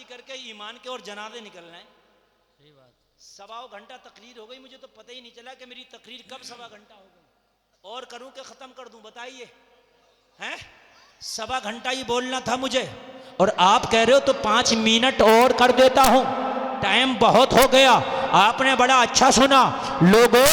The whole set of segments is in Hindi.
करके ईमान के और जनाजे निकलना है। सही बात। 1.25 घंटा तकरीर हो गई, मुझे तो पता ही नहीं चला कि मेरी तकरीर कब 1.25 घंटा हो गई। और करूं कि खत्म कर दूं, बताइए? हैं 1.25 घंटा ही बोलना था मुझे, और आप कह रहे हो तो 5 मिनट और कर देता हूं। टाइम बहुत हो गया, आपने बड़ा अच्छा सुना। लोगों,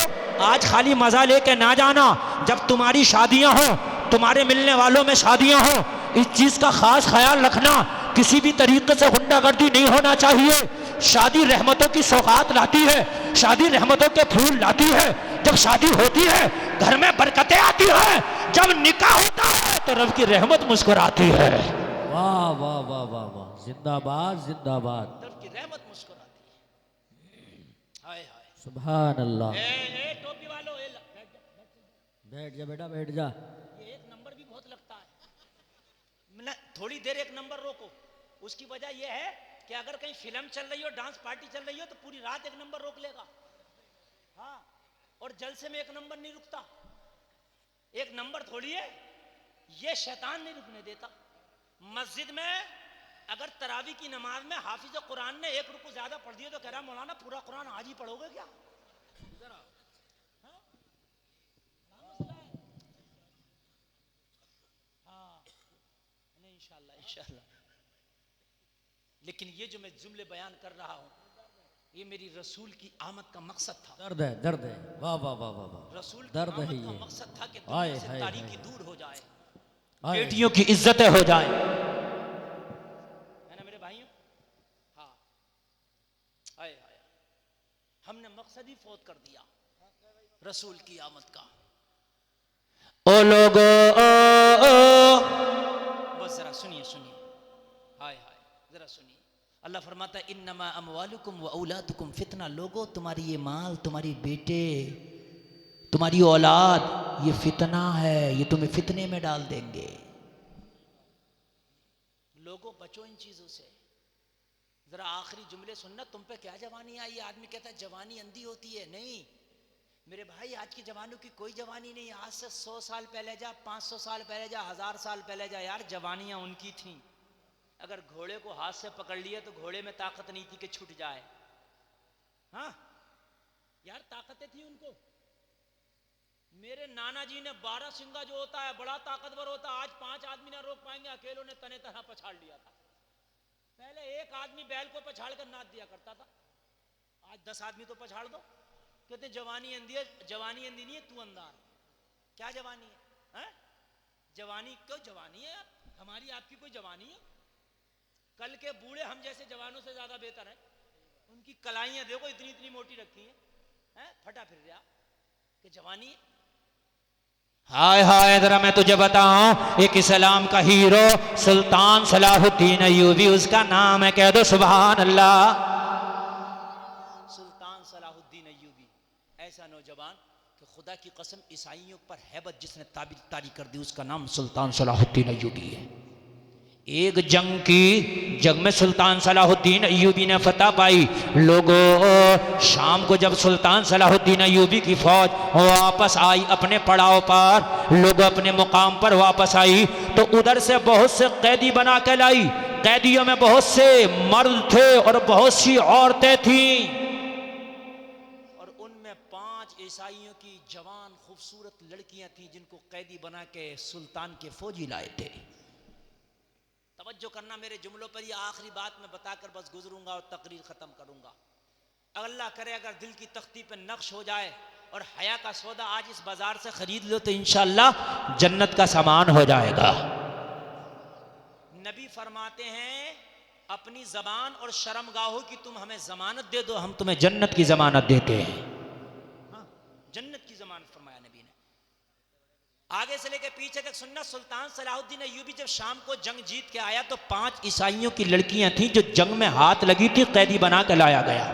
आज खाली मजा लेके ना जाना। जब तुम्हारी शादियां हो, तुम्हारे मिलने वालों में शादियां हो, इस चीज का खास ख्याल रखना, किसी भी तरीके से गुंडागर्दी नहीं होना चाहिए। शादी रहमतों की सौगात लाती है, शादी रहमतों के फूल लाती है। जब शादी होती है घर में बरकतें आती है, जब निकाह होता है तो रब की रहमत मुस्कुराती है। वाह वाह वाह वाह वाह, जिंदाबाद जिंदाबाद। रब की रहमत मुस्कुराती है। हाय हाय, सुभान अल्लाह। ए टोपी वालों, बैठ जा बेटा, बैठ जा। ये एक नंबर भी बहुत लगता है ना, थोड़ी देर एक नंबर रोको। उसकी वजह यह है कि अगर कहीं फिल्म चल रही हो, डांस पार्टी चल रही हो, तो पूरी रात एक नंबर रोक लेगा। हाँ, और जलसे में एक नंबर नहीं रुकता। एक नंबर थोड़ी है, ये शैतान नहीं रुकने देता। मस्जिद में अगर तरावी की नमाज में हाफिज कुरान ने एक रुकू ज्यादा पढ़ दिया तो कह रहा मौलाना पूरा कुरान आज ही पढ़ोगे क्या? इंशाल्लाह इंशाल्लाह। लेकिन ये जो मैं जुमले बयान कर रहा हूं, ये मेरी रसूल की आमद का मकसद था। दर्द है, दर्द है। वाह वाह वाह वाह वाह, रसूल की दर्द है आमद का ये। मकसद था कि हाय दुनिया से हाय तारीकी हाय। दूर हो जाए, हाय। बेटियों की इज्जतें हो जाए, है ना मेरे भाइयों? हाँ, हाय हाय, हमने मकसद ही फौत कर दिया रसूल की आमद का। ओ लोगो, बस जरा सुनिए सुनिए, हाय हाय, जरा सुनिए। अल्लाह फरमाता है इन्नमा अमवालुकुम व औलादुकुम फितना। लोगो, तुम्हारी ये माल, तुम्हारी बेटे, तुम्हारी औलाद, ये फितना है, ये तुम्हें फितने में डाल देंगे। लोगों, बचो इन चीजों से। जरा आखिरी जुमले सुनना, तुम पे क्या जवानी आई? आदमी कहता है जवानी अंधी होती है। नहीं मेरे भाई, आज के जवानों की कोई जवानी नहीं। आज से 100 साल पहले जा, 500 साल पहले जा, 1000 साल पहले जा, यार जवानियां उनकी थीं। अगर घोड़े को हाथ से पकड़ लिया तो घोड़े में ताकत नहीं थी कि छूट जाए। हाँ यार, ताकतें थी उनको। मेरे नाना जी ने 12 सिंगा जो होता है बड़ा ताकतवर होता है। आज 5 आदमी ना रोक पाएंगे, अकेलों ने तने तरह पछाड़ लिया था। पहले एक आदमी बैल को पछाड़ कर नाद दिया करता था, आज 10 आदमी तो पछाड़ दो। कहते जवानी अंधी है। जवानी अंधी नहीं है, तू अंधा है। क्या जवानी है? जवानी क्यों जवानी है यार? हमारी आपकी कोई जवानी है? कल के बूढ़े हम जैसे जवानों से ज्यादा बेहतर हैं। उनकी कलाइयां देखो इतनी इतनी मोटी रखी हैं, फटा फिर रहा कि जवानी है। हाय हाय, जरा मैं तुझे बताऊं, एक इस्लाम का हीरो सुल्तान सलाहुद्दीन अय्यूबी उसका नाम है। कह दो सुभान अल्लाह। सुल्तान सलाहुद्दीन अय्यूबी ऐसा नौजवान कि खुदा की कसम ईसाइयों पर हैबत जिसने तारी कर दी, उसका नाम सुल्तान सलाहुद्दीन अय्यूबी है। एक जंग में सुल्तान सलाहुद्दीन अय्यूबी ने फतह पाई। लोगों, शाम को जब सुल्तान सलाहुद्दीन अय्यूबी की फौज वापस आई अपने पड़ाव पर, लोग अपने मुकाम पर वापस आई, तो उधर से बहुत से कैदी बना के लाई। कैदियों में बहुत से मर्द थे और बहुत सी औरतें थीं, और उनमें 5 ईसाइयों की जवान खूबसूरत लड़कियां थीं जिनको कैदी बना के सुल्तान के फौजी लाए थे। तवज्जो करना मेरे जुमलों पर। ये आखिरी बात मैं बताकर बस गुजरूंगा और तकरीर खत्म करूंगा। अल्लाह करे अगर दिल की तख्ती पे नक्श हो जाए और हया का सौदा आज इस बाजार से खरीद लो तो इंशाअल्लाह जन्नत का सामान हो जाएगा। नबी फरमाते हैं अपनी जबान और शर्मगाहों की तुम हमें जमानत दे दो, हम तुम्हें जन्नत की जमानत देते हैं। हाँ, जन्नत की जमानत फरमाया नबी ने। आगे से लेकर पीछे तक सुनना। सुल्तान सलाहुद्दीन अय्यूबी जब शाम को जंग जीत के आया तो 5 ईसाइयों की लड़कियां थीं जो जंग में हाथ लगी थी, कैदी बना के लाया गया।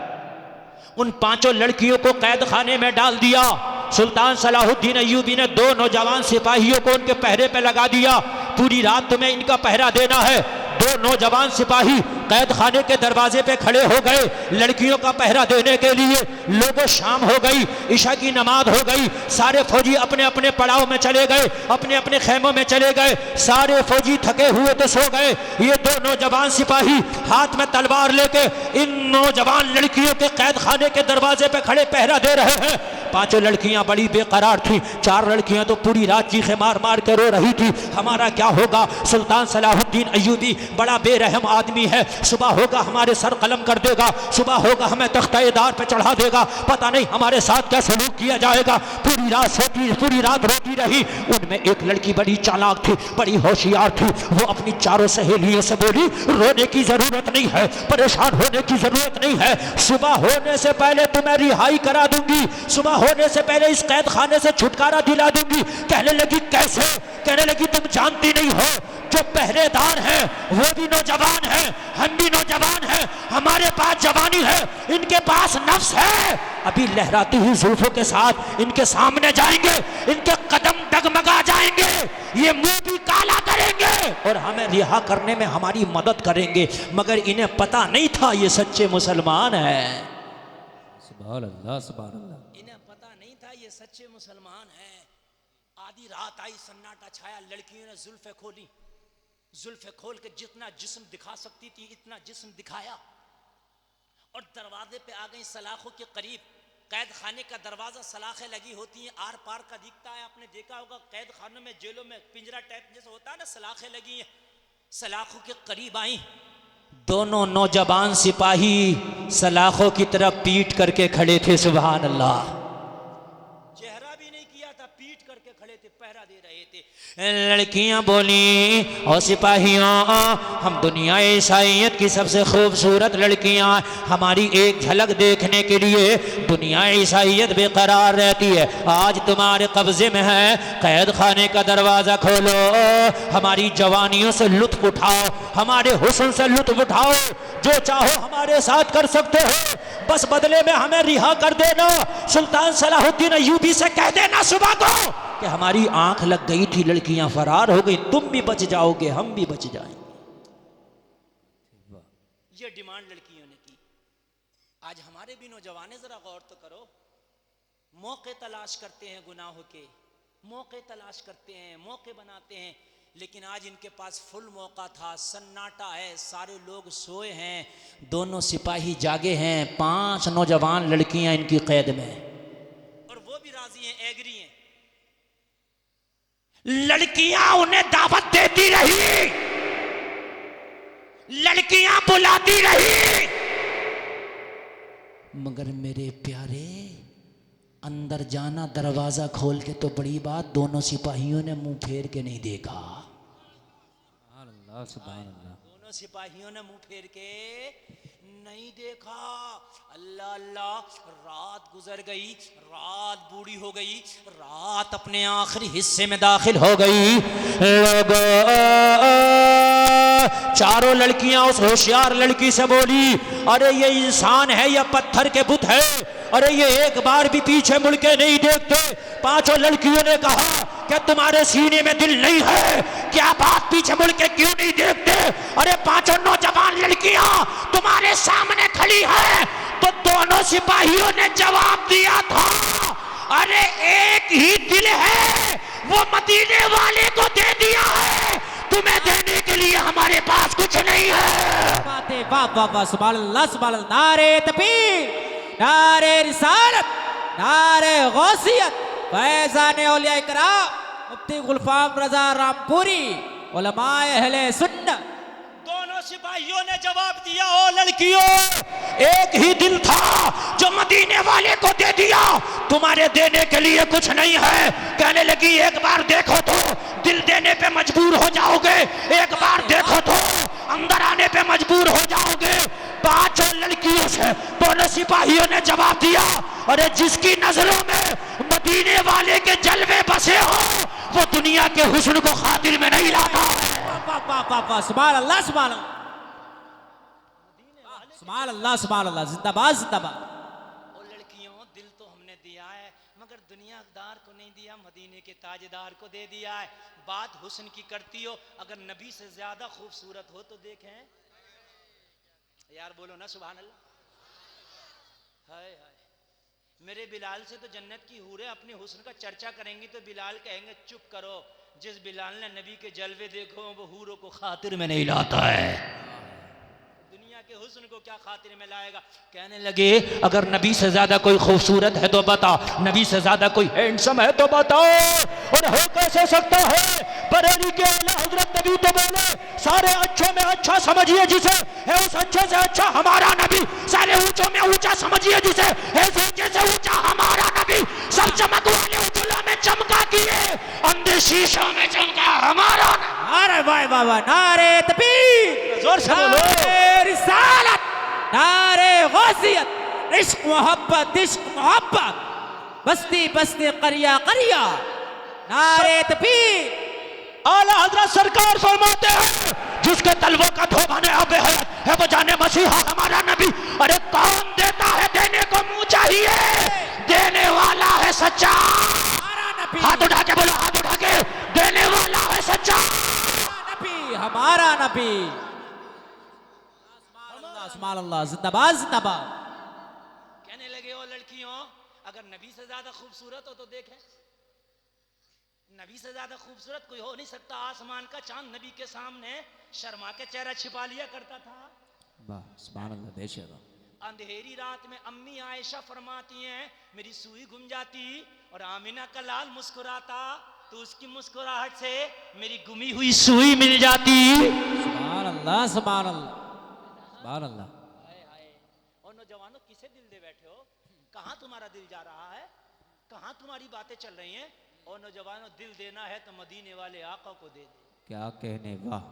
उन 5 लड़कियों को कैद खाने में डाल दिया। सुल्तान सलाहुद्दीन अय्यूबी ने 2 नौजवान सिपाहियों को उनके पहरे पे लगा दिया। पूरी रात तुम्हें इनका पहरा देना है। दो नौजवान सिपाही कैद खाने के दरवाजे पे खड़े हो गए लड़कियों का पहरा देने के लिए। लोगों शाम हो गई, ईशा की नमाज हो गई, सारे फौजी अपने अपने पड़ाव में चले गए, अपने अपने खेमों में चले गए। सारे फौजी थके हुए तो सो गए। ये दो नौजवान सिपाही हाथ में तलवार लेके इन नौजवान लड़कियों के कैद खाने के दरवाजे पे खड़े पहरा दे रहे हैं। पांचों लड़कियां बड़ी बेकरार थी, चार लड़कियां तो पूरी रात चीखे मार मार के रो रही थी, हमारा क्या होगा। सुल्तान सलाहुद्दीन अय्यूबी बड़ा बेरहम आदमी है, सुबह होगा हमारे सर कलम कर देगा, सुबह होगा हमें तख्ते-ए-दार पे चढ़ा देगा, पता नहीं हमारे साथ क्या सलूक किया जाएगा। पूरी रात रोती रही। उनमें एक लड़की बड़ी चालाक थी, बड़ी होशियार थी। वो अपनी चारों सहेलियों से बोली, रोने की जरूरत नहीं है, परेशान होने की जरूरत नहीं है, सुबह होने से पहले तुम्हें रिहाई करा दूंगी, सुबह होने से पहले इस कैद खाने से छुटकारा दिला दूंगी। कहने लगी कैसे? कहने लगी तुम जानती नहीं हो, जो पहरेदार हैं वो भी नौजवान हैं, हम भी नौजवान हैं, हमारे पास जवानी है, इनके पास नफ्स है। अभी लहराती हुई जुल्फों के साथ इनके सामने जाएंगे, इनके कदम डगमगा जाएंगे, ये मुंह भी काला करेंगे और हमें रिहा करने में हमारी मदद करेंगे। मगर इन्हें पता नहीं था ये सच्चे मुसलमान हैं। सुभान अल्लाह, सुभान अल्लाह। इन्हें पता नहीं था ये सच्चे मुसलमान हैं। आधी रात आई, सन्नाटा छाया, लड़कियों ने जुल्फे खोली, जुल्फे खोल के जितना जिस्म दिखा सकती थी इतना जिस्म दिखाया और दरवाजे पे आ गई सलाखों के करीब। कैद खाने का दरवाजा सलाखें लगी होती हैं, आर पार का दिखता है। आपने देखा होगा कैद खानों में, जेलों में पिंजरा टाइप जैसा होता है ना, सलाखें लगी हैं। सलाखों के करीब आई, दोनों नौजवान सिपाही सलाखों की तरफ पीट करके खड़े थे। सुभान अल्लाह। चेहरा भी नहीं किया था, पीट करके खड़े थे, पहरा दे रहे थे। लड़कियां बोली, और सिपाहियों, हम दुनिया ईसाइयत की सबसे खूबसूरत लड़कियां, हमारी एक झलक देखने के लिए दुनिया ईसाइयत बेकरार रहती है, आज तुम्हारे कब्जे में है, कैद खाने का दरवाजा खोलो, हमारी जवानियों से लुत्फ उठाओ, हमारे हुस्न से लुत्फ उठाओ, जो चाहो हमारे साथ कर सकते हो, बस बदले में हमें रिहा कर देना। सुल्तान सलाहुद्दीन अय्यूबी से कह देना सुबह को कि हमारी आंख लग गई थी, लड़कियां फरार हो गई, तुम भी बच जाओगे, हम भी बच जाएंगे। ये डिमांड लड़कियों ने की। आज हमारे भी नौजवान जरा गौर तो करो, मौके तलाश करते हैं, गुनाहों के मौके तलाश करते हैं, मौके बनाते हैं, लेकिन आज इनके पास फुल मौका था। सन्नाटा है, सारे लोग सोए हैं, दोनों सिपाही जागे हैं, 5 नौजवान लड़कियां इनकी कैद में, और वो भी राजी हैं, एग्री हैं। लड़कियां उन्हें दावत देती रही, लड़कियां बुलाती रही, मगर मेरे प्यारे, अंदर जाना दरवाजा खोल के तो बड़ी बात, दोनों सिपाहियों ने मुंह फेर के नहीं देखा। सुभान अल्लाह, सुभान अल्लाह। दोनों सिपाहियों ने मुंह फेर के नहीं देखा। अल्लाह अल्लाह, रात गुजर गई, रात बूढ़ी हो गई, रात अपने आखिरी हिस्से में दाखिल हो गई। चारों लड़कियां उस होशियार लड़की से बोली, अरे ये इंसान है या पत्थर के बुत है, अरे ये एक बार भी पीछे मुड़ के नहीं देखते। 5 लड़कियों ने कहा कि तुम्हारे सीने में दिल नहीं है, क्या बात, पीछे मुड़ के क्यों नहीं देखते? अरे 5 नौजवान लड़कियां तुम्हारे सामने खड़ी है। तो दोनों सिपाहियों ने जवाब दिया था, अरे एक ही दिल है, वो मदीने वाले को दे दिया है, तुम्हें देने के लिए हमारे पास कुछ नहीं है। बातें, वाह वाह वाह, सुभान अल्लाह, सुभान अल्लाह। नारे तकबीर, नारे रिसालत, नारे गौसियत, फैज़ान औलिया इकराम, मुफ्ती गुलफाम रजा रामपुरी, उलमाए अहले सुन्नत। दोनों सिपाहियों ने जवाब दिया, ओ लड़कियों, एक ही दिल था जो मदीने वाले को दे दिया, तुम्हारे देने के लिए कुछ नहीं है। कहने लगी, एक बार देखो तो दिल देने पे मजबूर हो जाओगे, एक बार देखो तो अंदर आने पे मजबूर हो जाओगे। 5 लड़कियों से दोनों सिपाहियों ने जवाब दिया, अरे जिसकी नजरों में मदीने वाले के जलवे बसे हो, वो दुनिया के हुस्न को खातिर में नहीं लाता। सुभान अल्लाह, सुभान अल्लाह, सुभान अल्लाह, सुभान अल्लाह, जिंदाबाद जिंदाबाद। ओ लड़कियों, दिल तो हमने दिया है, मगर अगर दुनियादार को नहीं दिया, मदीने के ताजदार को दे दिया है। बात हुस्न की करती हो, अगर नबी से ज्यादा खूबसूरत हो तो देखें यार, बोलो ना सुभान अल्लाह। हाय हाय, मेरे बिलाल से तो जन्नत की हूरें अपने हुस्न का चर्चा करेंगी तो बिलाल कहेंगे चुप करो, जिस बिलाल ने नबी के जलवे देखो वो हूरों को खातिर में नहीं लाता है, दुनिया के हुस्न को क्या खातिर में लाएगा। कहने लगे अगर नबी से ज्यादा कोई खूबसूरत है तो बता, नबी से ज्यादा कोई हैंडसम है तो बताओ। और हो कैसे सकता है, बरेली के आला हजरत नबी तो बोले सारे अच्छों में अच्छा समझिए जिसे है उस अच्छे से अच्छा हमारा नबी, सारे ऊंचों में ऊंचा समझिए जिसे है उस ऊंचे से ऊंचा हमारा नबी, सब चमक वाले उजलों में चमका किए अंधे शीशों में चमका हमारा नबी। अरे वाह वाह वाह, नारे तकबीर, जोर से बोलो। नारे रिसालत, नारे गौसियत, इश्क मोहब्बत बस्ती बस्ती करिया करिया, नारे तकबीर। आला हजरत सरकार फरमाते हैं जिसके तलवों का धोबने अब है वो जाने मसीहा हमारा नबी। अरे कौन देता है, देने को मुंह चाहिए, देने वाला है सच्चा। हाथ उठा के बोलो, हाथ उठा के, देने वाला है सच्चा नबी, हमारा नबी। सुभान अल्लाह, जिंदाबाद जिंदाबाद। कहने लगे ओ लड़कियों, अगर नबी से ज्यादा खूबसूरत हो तो देखें, नबी से ज्यादा खूबसूरत कोई हो नहीं सकता। आसमान का चांद नबी के सामने शर्मा के चेहरा छिपा लिया करता था। वाह सुभान अल्लाह, बेशक। अंधेरी रात में अम्मी आयशा फरमाती हैं मेरी सुई घुम जाती और आमिना का लाल मुस्कुराता तो उसकी मुस्कुराहट से मेरी गुमी हुई सुई मिल जाती। सुभान अल्लाह सुभान अल्लाह सुभान अल्लाह। हाय हाय, और नौजवानों किसे दिल दे बैठे हो, कहाँ तुम्हारा दिल जा रहा है, कहाँ तुम्हारी बातें चल रही हैं। और नौजवानों दिल देना है तो मदीने वाले आका को दे दे। क्या कहने, वाह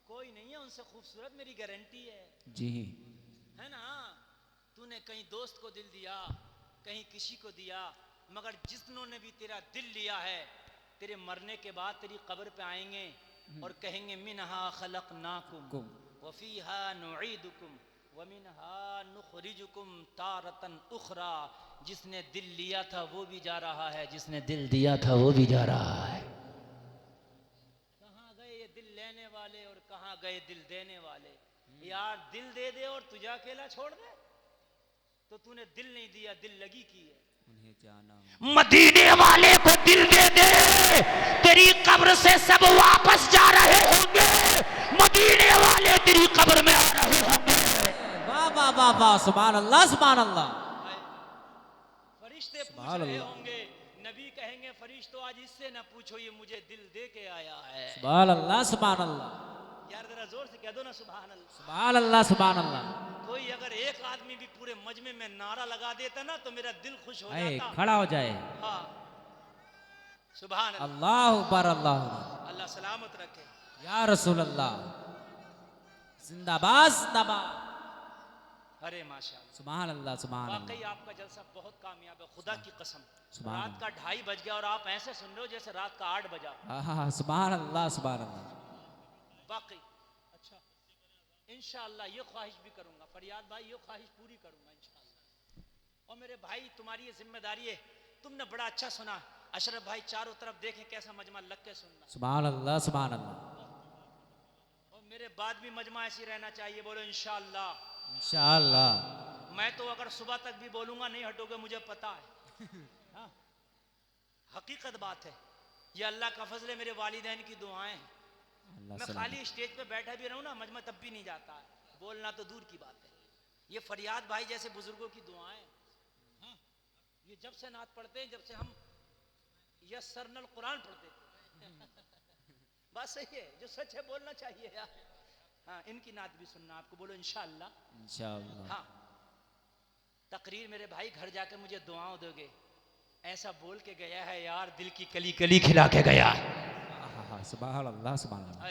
कोई नहीं है उनसे खूबसूरत, मेरी गारंटी है जी, है ना। तूने कहीं दोस्त को दिल दिया, कहीं किसी को दिया, मगर जिसने भी तेरा दिल लिया है तेरे मरने के बाद तेरी कब्र पे आएंगे और कहेंगे मिनहा खलकनाकुम वफीहा नुईदुकुम वमिनहा नुखरिजुकुम तारतन उखरा। जिसने दिल लिया था वो भी जा रहा है, जिसने दिल दिया था वो भी जा रहा है। कहाँ गए ये दिल लेने वाले और कहाँ गए दिल देने वाले। यार दिल दे दे और तुझे अकेला छोड़ दे, तो तूने दिल नहीं दिया, दिल लगी की है। उन्हें जाना मदीने वाले को दिल दे दे, तेरी कब्र से सब वापस जा रहे होंगे, मदीने वाले तेरी कब्र में आ रहे होंगे। वाह वाह वाह वाह, सुभान अल्लाह सुभान अल्लाह। फरिश्ते पूछ रहे होंगे, नबी कहेंगे फरिश्तों आज इससे ना पूछो, ये मुझे दिल दे के आया है। सुभान अल्लाह सुभान अल्लाह। यार जरा जोर से कह दो ना सुभान अल्लाह। सुभान अल्लाह सुभान अल्लाह। कोई अगर एक आदमी भी पूरे मजमे में नारा लगा देता ना तो मेरा दिल खुश हो आए जाता। खड़ा हो जाए। हाँ सुभान अल्लाह। अल्लाह अकबर अल्लाह। अल्लाह सलामत रखे। या रसूल अल्लाह, जिंदाबाद जिंदाबाद। अरे माशाअल्लाह, सुभान अल्लाह सुभान वाकई अल्लाह। आपका जलसा बहुत कामयाब है, खुदा की कसम। सुभान रात का 2:30 बज गया और आप ऐसे सुन रहे हो जैसे रात का 8 बजा। हाँ सुभान अल्लाह सुभान अल्लाह। वाकई अच्छा, इंशाअल्लाह ये ख्वाहिश भी करूंगा, फरियाद भाई ये ख्वाहिश पूरी करूंगा इंशाअल्लाह। और मेरे भाई तुम्हारी ये जिम्मेदारी है, तुमने बड़ा अच्छा सुना। अशरफ भाई चारों तरफ देखें कैसा मजमा लग के सुनना। सुभान अल्लाह सुभान अल्लाह। और मेरे बाद भी मजमा ऐसी रहना चाहिए, बोलो इंशाअल्लाह। इंशाअल्लाह। मैं तो अगर सुबह तक भी बोलूंगा नहीं हटोगे, मुझे पता है। हाँ? हकीकत बात है, ये अल्लाह का फजल है, मेरे वालिदैन की दुआएं हैं। मैं खाली स्टेज पे बैठा भी रहूं ना मजमा तब भी नहीं जाता है, बोलना तो दूर की बात है। ये फरियाद भाई जैसे बुजुर्गों की दुआएं, हाँ? ये जब से नात पढ़ते हैं, जब से हम यस्सरनल कुरान पढ़ते थे। बात सही है, जो सच है बोलना चाहिए यार। हाँ, इनकी नात भी सुनना आपको, बोलो इंशाअल्लाह। इंशाअल्लाह। हाँ, तकरीर मेरे भाई घर जाकर मुझे दुआओं दोगे, ऐसा बोल के गया है यार, दिल की कली कली खिला के गया है। सुभान अल्लाह सुभान अल्लाह।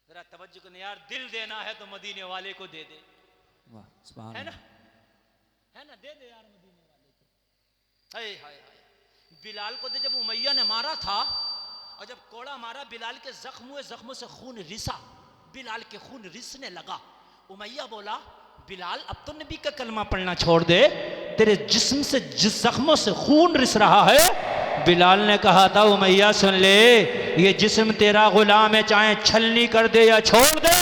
जरा तवज्जो करना यार, दिल देना है तो मदीने वाले को दे दे। वाह सुभान है ना, अल्लाह। है ना, दे दे यार मदीने वाले को। हाय हाय हाय, बिलाल को तो जब उमैया ने मारा था और जब कोड़ा मारा, बिलाल के जख्म हुए, जख्मों से खून रिसा, बिलाल के खून रिसने लगा। उमैया बोला बिलाल अब तो नबी का कलमा पढ़ना छोड़ दे, तेरे जिस्म से जिस जख्मों से खून रिस रहा है, बिलाल ने कहा था उमैया सुन ले, ये जिस्म तेरा गुलाम है, चाहे छलनी कर दे या छोड़ दे,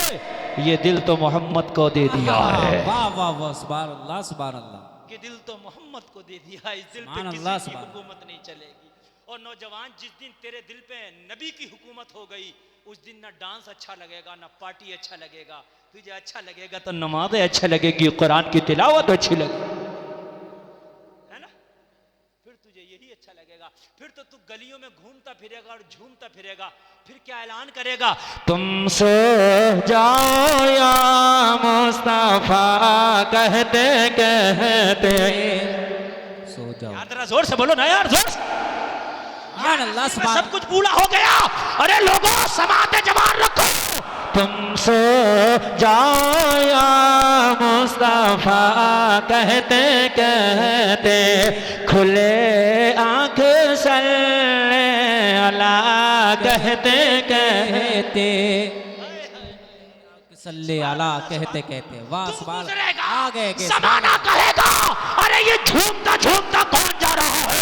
ये दिल तो मोहम्मद को दे दिया है। वाह वाह वाह, सुभान अल्लाह सुभान अल्लाह। कि दिल तो मोहम्मद को दे दिया, इस दिल पे सुभान किसी अल्लाह, की सुभान हुकूमत नहीं चलेगी। और नौजवान, जिस दिन तेरे दिल पे नबी की हुकूमत हो गई, उस दिन ना डांस अच्छा लगेगा, ना पार्टी अच्छा लगेगा। तुझे अच्छा लगेगा तो नमाज़ें अच्छा लगेगी, कुरान की तिलावत अच्छी लगेगी, है ना? फिर तुझे यही अच्छा लगेगा। फिर तो तू गलियों में घूमता फिरेगा और झूमता फिरेगा। फिर क्या ऐलान करेगा? तुम सो जाओ या मुस्तफा कहते कहते, सो जाओ। यार जरा जोर से बोलो ना यार, जोर से। सुभान अल्लाह सुभान। सब कुछ पूरा हो गया। अरे लोगों, समाते जवान रखो। तुम सो जाओ या मुस्तफा कहते कहते, खुले आंख सल्ले अला कहते कहते, सल्ले अला कहते कहते, वाह सुभान। आगे के जमाना कहेगा अरे ये झूमता झूमता कौन जा रहा है,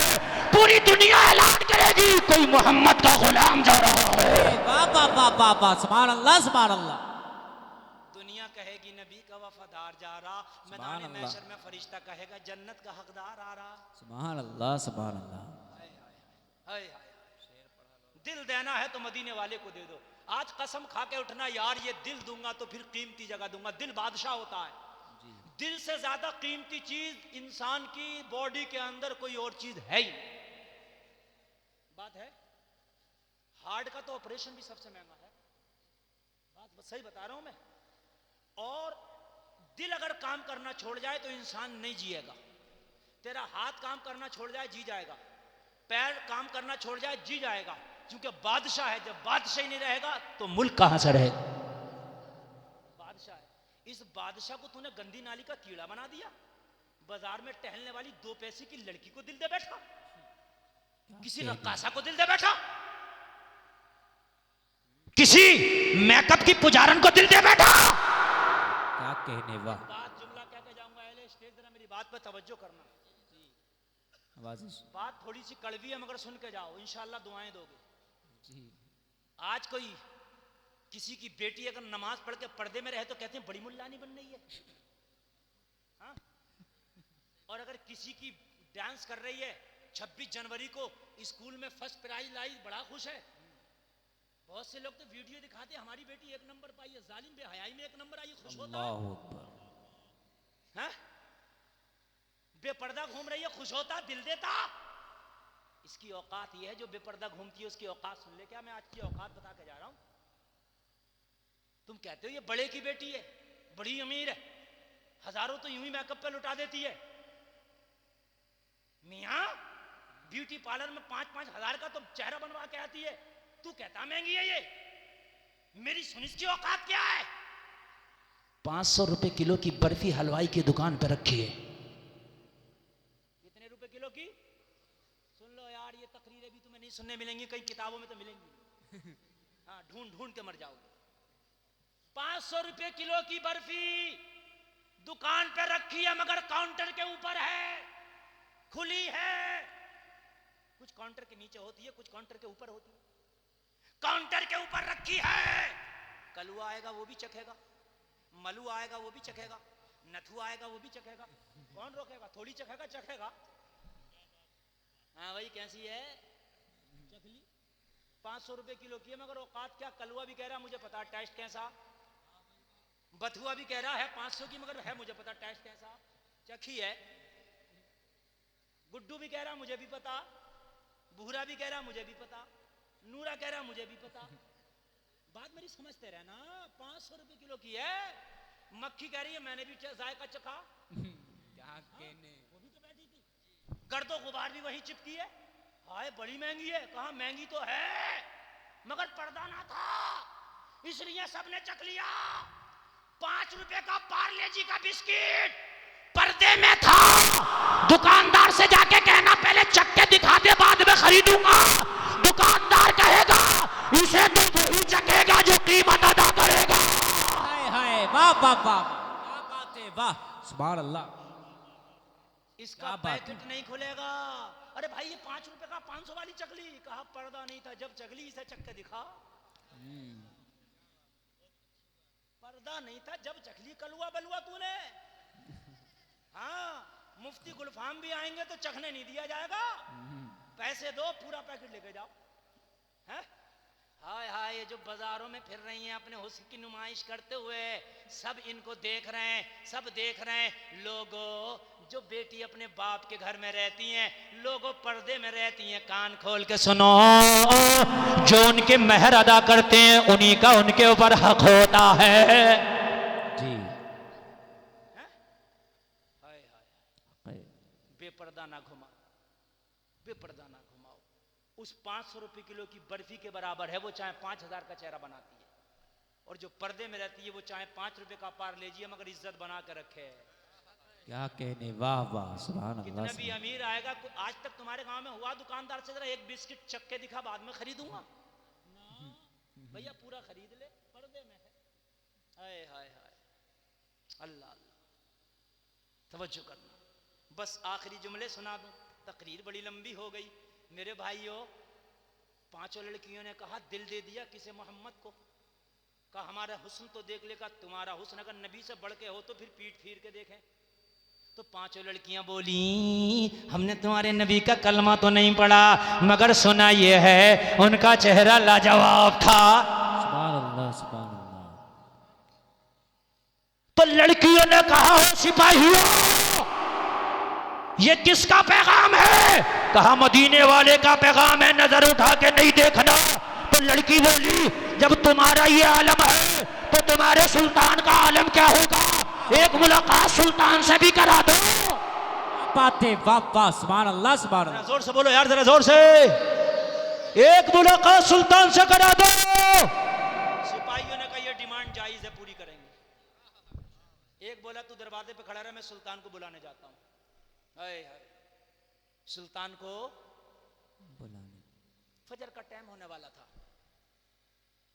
पूरी दुनिया ऐलान करेगी कोई मोहम्मद का गुलाम जा रहा है। वाह वाह वाह वाह वाह, सुभान अल्लाह सुभान अल्लाह। दुनिया कहेगी नबी का वफादार जा रहा, मैदान अल्लाह। महशर में फरिश्ता कहेगा जन्नत का हकदार आ रहा। सुभान अल्लाह सुभान अल्लाह। हाय हाय, दिल देना है तो मदीने वाले को दे दो। आज कसम खा के उठना, यार ये दिल दूंगा तो फिर कीमती जगह दूंगा। दिल बादशाह होता है। दिल से ज्यादा कीमती चीज इंसान की बॉडी के अंदर कोई और चीज है ही नहीं। बात है, हार्ट का तो ऑपरेशन भी सबसे महंगा है। बात सही बता रहा हूं मैं। और दिल अगर काम करना छोड़ जाए तो इंसान नहीं जिएगा। तेरा हाथ काम करना छोड़ जाए जी जाएगा, पैर काम करना छोड़ जाए जी जाएगा, क्योंकि बादशाह है। जब बादशाह ही नहीं रहेगा तो मुल्क कहां से रहेगा? बादशाह है। इस बादशाह को तूने गंदी नाली का कीड़ा बना दिया। बाजार में टहलने वाली 2 पैसे की लड़की को दिल दे बैठा, किसी रक्कासा को दिल दे बैठा, किसी मेकअप की पुजारन को दिल दे बैठा। क्या कहने, वाह। बात जुमला कह के जाऊंगा, अहले स्टेज जरा मेरी बात पर तवज्जो करना। बात थोड़ी सी कड़वी है मगर सुन के जाओ, इंशाल्लाह दुआएं दोगे जी। आज कोई किसी की बेटी अगर नमाज पढ़ के पर्दे में रहे तो कहते हैं बड़ी मुल्लानी बन रही है, हाँ? और अगर किसी की डांस कर रही है, 26 जनवरी को स्कूल में फर्स्ट प्राइज लाई, बड़ा खुश है। बहुत से लोग तो वीडियो दिखाते हमारी बेटी 1 नंबर पाई है, जालिम बेहयाई में 1 नंबर आई, खुश होता है? बेपर्दा घूम रही है, खुश होता, दिल देता? इसकी औकात यह है, जो बेपर्दा घूमती है उसकी औकात सुन ले। क्या मैं आज की औकात बता के जा रहा हूं? तुम कहते हो ये बड़े की बेटी है, बड़ी अमीर है, हजारों तो यूं ही मेकअप पे लुटा देती है। मियां ब्यूटी पार्लर में 5-5 हजार का तो चेहरा बनवा के आती है, तू कहता महंगी है ये। मेरी सुन, इसकी औकात क्या है? 500 रुपए किलो की बर्फी हलवाई की दुकान पर रखी है। कितने रुपए किलो की? सुन लो यार, ये तकरीरें भी तुम्हें नहीं सुनने मिलेंगी, कई किताबों में तो मिलेंगी। हाँ, ढूंढ ढूंढ के मर जाओगे। 500 रुपए किलो की बर्फी दुकान पे रखी है, मगर काउंटर के ऊपर है, खुली है। कुछ काउंटर के नीचे होती है, कुछ काउंटर के ऊपर होती है। काउंटर के ऊपर रखी है। कलुआ आएगा वो भी चखेगा, मलू आएगा वो भी चखेगा, नथु आएगा वो भी चखेगा। कौन रोकेगा? थोड़ी चखेगा, चखेगा। हाँ भाई, कैसी है? चख ली। 500 रुपए किलो की है, मगर औकात क्या? कलुआ भी कह रहा मुझे पता टेस्ट कैसा, बथुआ भी कह रहा है 500 की, मगर है मुझे पता टेस्ट कैसा, चखी है। गुड्डू भी कह रहा मुझे भी पता, बूढ़ा भी कह रहा मुझे भी पता, नूरा कह रहा मुझे भी पता। बात मेरी समझते रहना। 500 रुपए किलो की है। मक्खी कह रही है मैंने भी जायका चखा। क्या कहने, वो भी तो बैठी थी। गर्दो गुबार भी वही चिपकी है। हाय बड़ी महंगी है। कहा महंगी तो है, मगर पर्दा ना था, इसलिए सबने चख लिया। 5 रुपए का पार्ले जी का बिस्किट पर्दे में था। दुकानदार से जाके कहना पहले चख के दिखा दे, बाद में खरीदूंगा। दुकानदार कहेगा इसे तो वही चखेगा जो कीमत अदा करेगा। हाय हाय, वाह वाह वाह, क्या बात है, वाह सुभान अल्लाह। इसका क्या बात पैकेट नहीं खुलेगा। अरे भाई ये 5 रुपए का 500 वाली चकली, कहा पर्दा नहीं था जब चकली इसे चक्के दिखा। पर्दा नहीं था जब चकली, कलुआ बलुआ तूने। हाँ, मुफ्ती गुलफाम भी आएंगे तो चखने नहीं दिया जाएगा। पैसे दो, पूरा पैकेट लेके जाओ। हैं? हाय हाय, ये जो बाजारों में फिर रही हैं अपने हुस्न की नुमाइश करते हुए, सब इनको देख रहे हैं, सब देख रहे हैं। लोगों, जो बेटी अपने बाप के घर में रहती हैं, लोगों पर्दे में रहती हैं, कान खोल के सुनो, जो उनके मेहर अदा करते हैं उन्हीं का उनके ऊपर हक होता है। जी। हाय हाय, बेपर्दा ना घुमा, बेपर्दा ना घुमाओ। उस 500 रुपए किलो की बर्फी के बराबर है वो, चाहे 5000 का चेहरा बनाती है। और जो पर्दे में रहती है वो चाहे 5 रुपए का पार लीजिए मगर इज्जत बना के रखे। क्या कहने, वाह वाह, सुभान कितना अल्लाह। भी अमीर आएगा, आज तक तुम्हारे गांव में हुआ दुकानदार से जरा एक बिस्किट चक्के दिखा, बाद में खरीदूंगा ना भैया, पूरा खरीद ले, पर्दे में है। हाय हाय हाय, अल्लाह अल्लाह, तवज्जो करना। बस आखिरी जुमले सुना दूं, तकरीर बड़ी लंबी हो गई। मेरे भाइयों, 5 लड़कियों ने कहा दिल दे दिया किसे, मोहम्मद को। कहा हमारा हुस्न तो देख लेगा, तुम्हारा हुस्न अगर नबी से बढ़ के हो तो फिर पीठ फिर के देखें। तो 5 लड़कियां बोली, हमने तुम्हारे नबी का कलमा तो नहीं पढ़ा, मगर सुना ये है उनका चेहरा लाजवाब था। सुभान अल्लाह, सुभान अल्लाह। तो लड़कियों ने कहा, हो सिपाहियों, ये किसका पैगाम है? कहा मदीने वाले का पैगाम है, नजर उठा के नहीं देखना। तो लड़की बोली, जब तुम्हारा ये आलम है तो तुम्हारे सुल्तान का आलम क्या होगा? एक मुलाकात सुल्तान से भी करा दो। बातें, वाह वाह, सुभान अल्लाह, सुभान अल्लाह। जोर से बोलो यार, जरा जोर से। एक मुलाकात सुल्तान से करा दो। सिपाहियों ने कहा ये डिमांड जायज है, पूरी करेंगे। एक बोला तू दरवाजे पे खड़ा रहा, मैं सुल्तान को बुलाने जाता हूं। हाय हाय, सुल्तान को बुलाने। फजर का टाइम होने वाला था।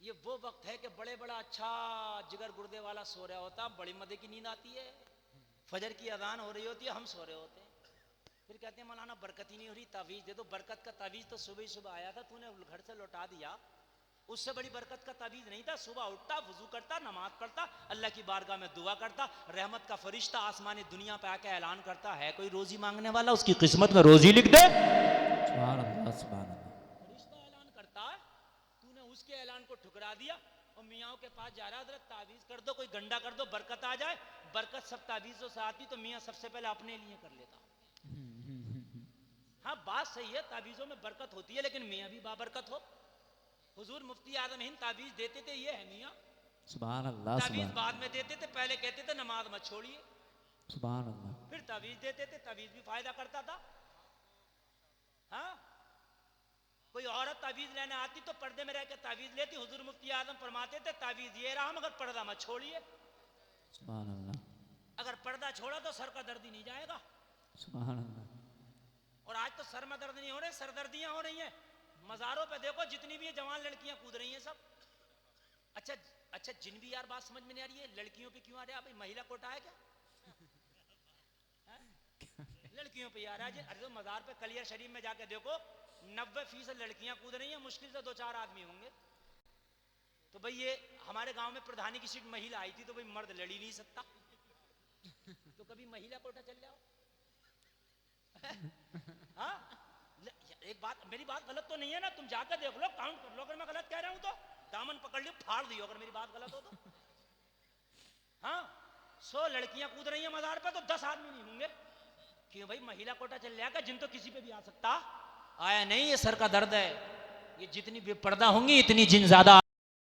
ये वो वक्त है कि बड़े बड़ा अच्छा जिगर गुर्दे वाला सो रहा होता, बड़ी मजे की नींद आती है। फजर की अजान हो रही होती है, हम सो रहे होते हैं। फिर कहते हैं मौलाना बरकत ही नहीं हो रही, तावीज दे दो। बरकत का तावीज तो सुबह ही सुबह आया था, तूने घर से लौटा दिया। उससे बड़ी बरकत का तावीज नहीं था। सुबह उठता, वुजू करता, नमाज पढ़ता, अल्लाह की बारगाह में दुआ करता, रहमत का फरिश्ता आसमानी दुनिया पे आके ऐलान करता है कोई रोजी मांगने वाला, उसकी किस्मत में रोजी लिख दे। सुभान अल्लाह, सुभान अल्लाह। फरिश्ता ऐलान करता है, तूने उसके ऐलान को ठुकरा दिया और मियाँ के पास जा रहा है, तावीज कर दो, कोई गंडा कर दो, बरकत आ जाए। बरकत सब तावीजों से आती तो मियाँ सबसे पहले अपने लिए कर लेता। हाँ बात सही है, तावीजों में बरकत होती है, लेकिन मियाँ भी बाबरकत हो। हुजूर मुफ्ती आजम हिंद तावीज देते थे, ये है मियाँ। सुभान अल्लाह, तावीज सुभान बाद में देते थे, पहले कहते थे नमाज मत छोड़िए, सुभान अल्लाह। फिर तावीज देते थे, तावीज भी फायदा करता था। हाँ, कोई औरत तावीज लेने आती तो पर्दे में रह के तावीज लेती। हुजूर मुफ्ती आजम फरमाते थे तावीज ये रहा, मगर पर्दा मत छोड़िए। सुभान अल्लाह, अगर पर्दा छोड़ा तो सर का दर्द ही नहीं जाएगा। सुभान अल्लाह। और आज तो सर में दर्द नहीं हो रहे, सरदर्दियां हो रही हैं। मज़ारों पे देखो जितनी भी जवान लड़कियां कूद रही हैं सब। अच्छा अच्छा, जिन भी यार बात समझ में नहीं आ रही है, लड़कियों पे क्यों आ रहा है भाई? महिला कोटा है क्या? लड़कियों पे आ रहा है। अरे तो मज़ार पे कलियर शरीफ में जाके देखो, 90% लड़कियां कूद रही हैं, मुश्किल से 2-4 आदमी होंगे। तो भाई ये हमारे गांव में प्रधानी की सीट महिला आई थी, तो भाई मर्द लड़ ही नहीं सकता, तो कभी महिला कोटा चल जाओ। हाँ, एक बात, मेरी बात गलत तो नहीं है ना? तुम जाकर देख लो, काउंट कर लो, अगर मैं गलत कह रहा हूं तो दामन पकड़ लियो, फाड़ दियो अगर मेरी बात गलत हो तो। हाँ, 100 लड़कियां कूद रही हैं मज़ार पे तो 10 आदमी नहीं होंगे। क्यों भाई? महिला कोटा चल जाएगा, जिन तो किसी पे भी आ सकता। आया नहीं, ये सर का दर्द है। ये जितनी बेपर्दा होंगी इतनी जिन ज्यादा